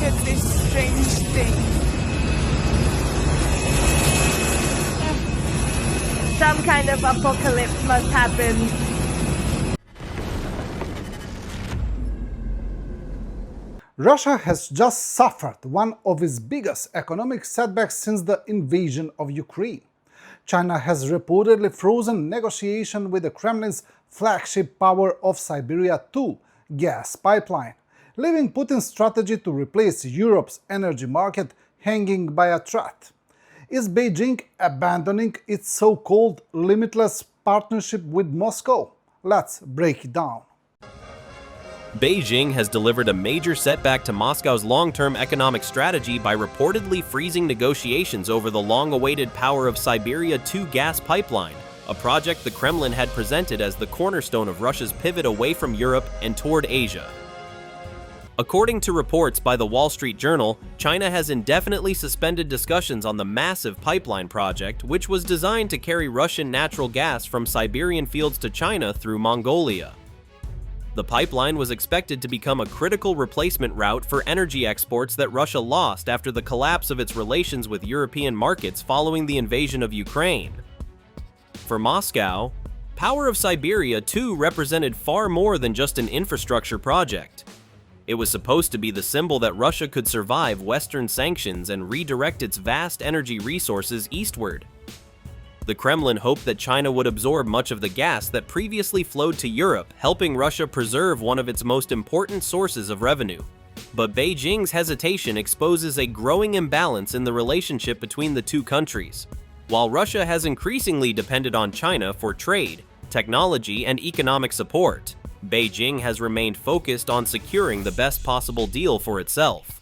Look at this strange thing. Some kind of apocalypse must happen. Russia has just suffered one of its biggest economic setbacks since the invasion of Ukraine. China has reportedly frozen negotiations with the Kremlin's flagship Power of Siberia 2 gas pipeline, leaving Putin's strategy to replace Europe's energy market hanging by a thread. Is Beijing abandoning its so-called limitless partnership with Moscow? Let's break it down. Beijing has delivered a major setback to Moscow's long-term economic strategy by reportedly freezing negotiations over the long-awaited Power of Siberia 2 gas pipeline, a project the Kremlin had presented as the cornerstone of Russia's pivot away from Europe and toward Asia. According to reports by the Wall Street Journal, China has indefinitely suspended discussions on the massive pipeline project, which was designed to carry Russian natural gas from Siberian fields to China through Mongolia. The pipeline was expected to become a critical replacement route for energy exports that Russia lost after the collapse of its relations with European markets following the invasion of Ukraine. For Moscow, Power of Siberia 2 represented far more than just an infrastructure project. It was supposed to be the symbol that Russia could survive Western sanctions and redirect its vast energy resources eastward. The Kremlin hoped that China would absorb much of the gas that previously flowed to Europe, helping Russia preserve one of its most important sources of revenue. But Beijing's hesitation exposes a growing imbalance in the relationship between the two countries. While Russia has increasingly depended on China for trade, technology, and economic support, Beijing has remained focused on securing the best possible deal for itself.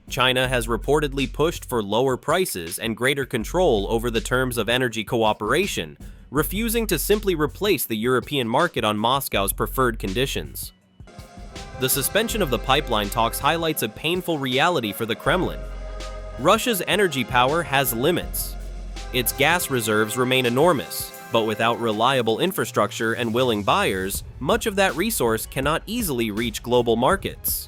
China has reportedly pushed for lower prices and greater control over the terms of energy cooperation, refusing to simply replace the European market on Moscow's preferred conditions. The suspension of the pipeline talks highlights a painful reality for the Kremlin. Russia's energy power has limits. Its gas reserves remain enormous, but without reliable infrastructure and willing buyers, much of that resource cannot easily reach global markets.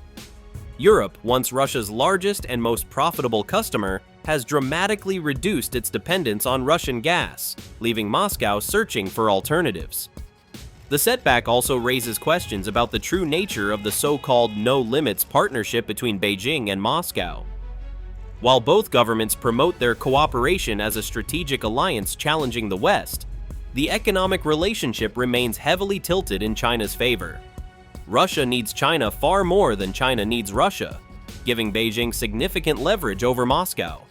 Europe, once Russia's largest and most profitable customer, has dramatically reduced its dependence on Russian gas, leaving Moscow searching for alternatives. The setback also raises questions about the true nature of the so-called no-limits partnership between Beijing and Moscow. While both governments promote their cooperation as a strategic alliance challenging the West, the economic relationship remains heavily tilted in China's favor. Russia needs China far more than China needs Russia, giving Beijing significant leverage over Moscow.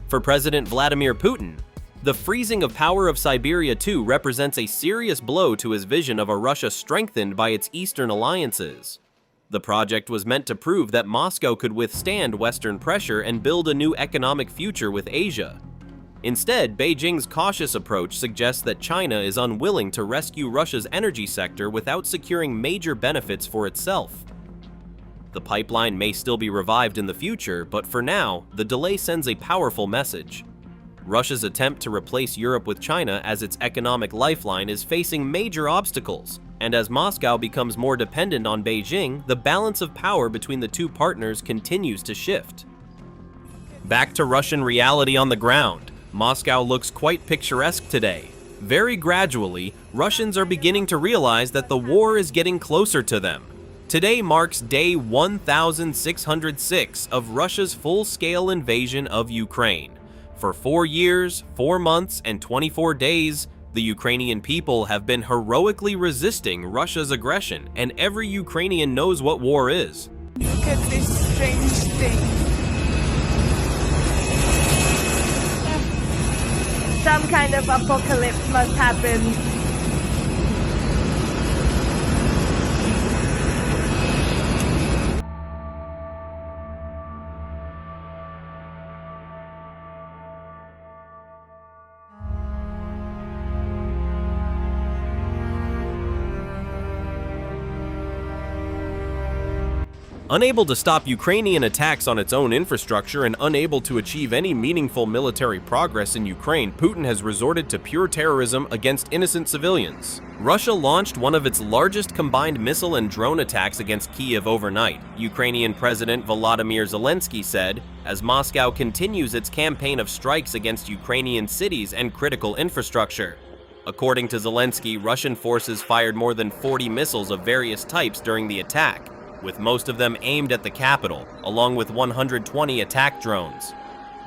For President Vladimir Putin, the freezing of Power of Siberia 2 represents a serious blow to his vision of a Russia strengthened by its Eastern alliances. The project was meant to prove that Moscow could withstand Western pressure and build a new economic future with Asia. Instead, Beijing's cautious approach suggests that China is unwilling to rescue Russia's energy sector without securing major benefits for itself. The pipeline may still be revived in the future, but for now, the delay sends a powerful message. Russia's attempt to replace Europe with China as its economic lifeline is facing major obstacles, and as Moscow becomes more dependent on Beijing, the balance of power between the two partners continues to shift. Back to Russian reality on the ground. Moscow looks quite picturesque today. Very gradually, Russians are beginning to realize that the war is getting closer to them. Today marks day 1606 of Russia's full-scale invasion of Ukraine. For 4 years, 4 months, and 24 days, the Ukrainian people have been heroically resisting Russia's aggression, and every Ukrainian knows what war is. Look at this strange thing. Some kind of apocalypse must happen. Unable to stop Ukrainian attacks on its own infrastructure and unable to achieve any meaningful military progress in Ukraine, Putin has resorted to pure terrorism against innocent civilians. Russia launched one of its largest combined missile and drone attacks against Kyiv overnight, Ukrainian President Volodymyr Zelensky said, as Moscow continues its campaign of strikes against Ukrainian cities and critical infrastructure. According to Zelensky, Russian forces fired more than 40 missiles of various types during the attack, with most of them aimed at the capital, along with 120 attack drones.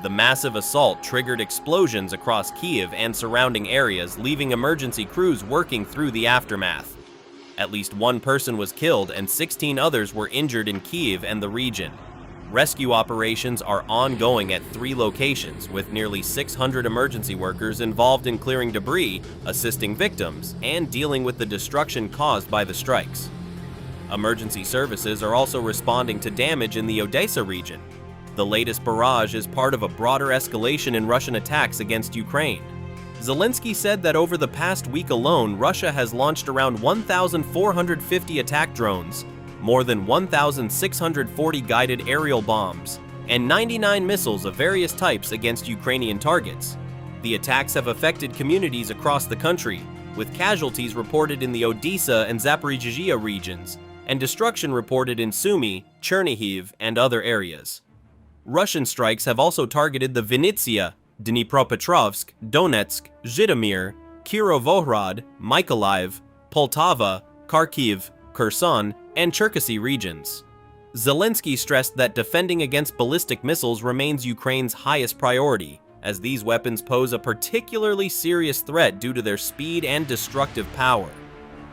The massive assault triggered explosions across Kyiv and surrounding areas, leaving emergency crews working through the aftermath. At least one person was killed and 16 others were injured in Kyiv and the region. Rescue operations are ongoing at 3 locations, with nearly 600 emergency workers involved in clearing debris, assisting victims, and dealing with the destruction caused by the strikes. Emergency services are also responding to damage in the Odessa region. The latest barrage is part of a broader escalation in Russian attacks against Ukraine. Zelensky said that over the past week alone, Russia has launched around 1,450 attack drones, more than 1,640 guided aerial bombs, and 99 missiles of various types against Ukrainian targets. The attacks have affected communities across the country, with casualties reported in the Odessa and Zaporizhzhia regions, and destruction reported in Sumy, Chernihiv, and other areas. Russian strikes have also targeted the Vinnytsia, Dnipropetrovsk, Donetsk, Zhytomyr, Kirovohrad, Mykolaiv, Poltava, Kharkiv, Kherson, and Cherkasy regions. Zelensky stressed that defending against ballistic missiles remains Ukraine's highest priority, as these weapons pose a particularly serious threat due to their speed and destructive power.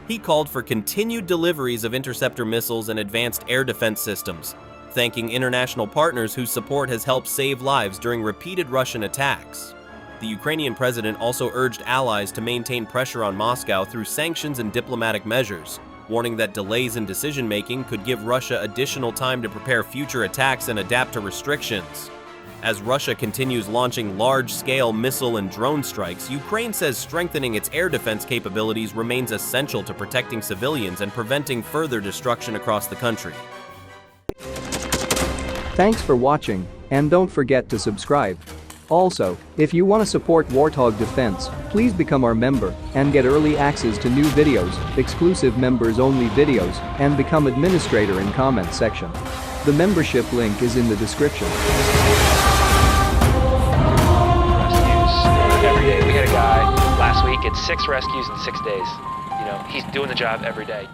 He called for continued deliveries of interceptor missiles and advanced air defense systems, thanking international partners whose support has helped save lives during repeated Russian attacks. The Ukrainian president also urged allies to maintain pressure on Moscow through sanctions and diplomatic measures, warning that delays in decision-making could give Russia additional time to prepare future attacks and adapt to restrictions. As Russia continues launching large-scale missile and drone strikes, Ukraine says strengthening its air defense capabilities remains essential to protecting civilians and preventing further destruction across the country. Thanks for watching, and don't forget to subscribe. Also, if you want to support Warthog Defense, please become our member and get early access to new videos, exclusive members-only videos, and become administrator in comments section. The membership link is in the description. Every day. We had a guy last week, it's 6 rescues in 6 days. You know, he's doing the job every day.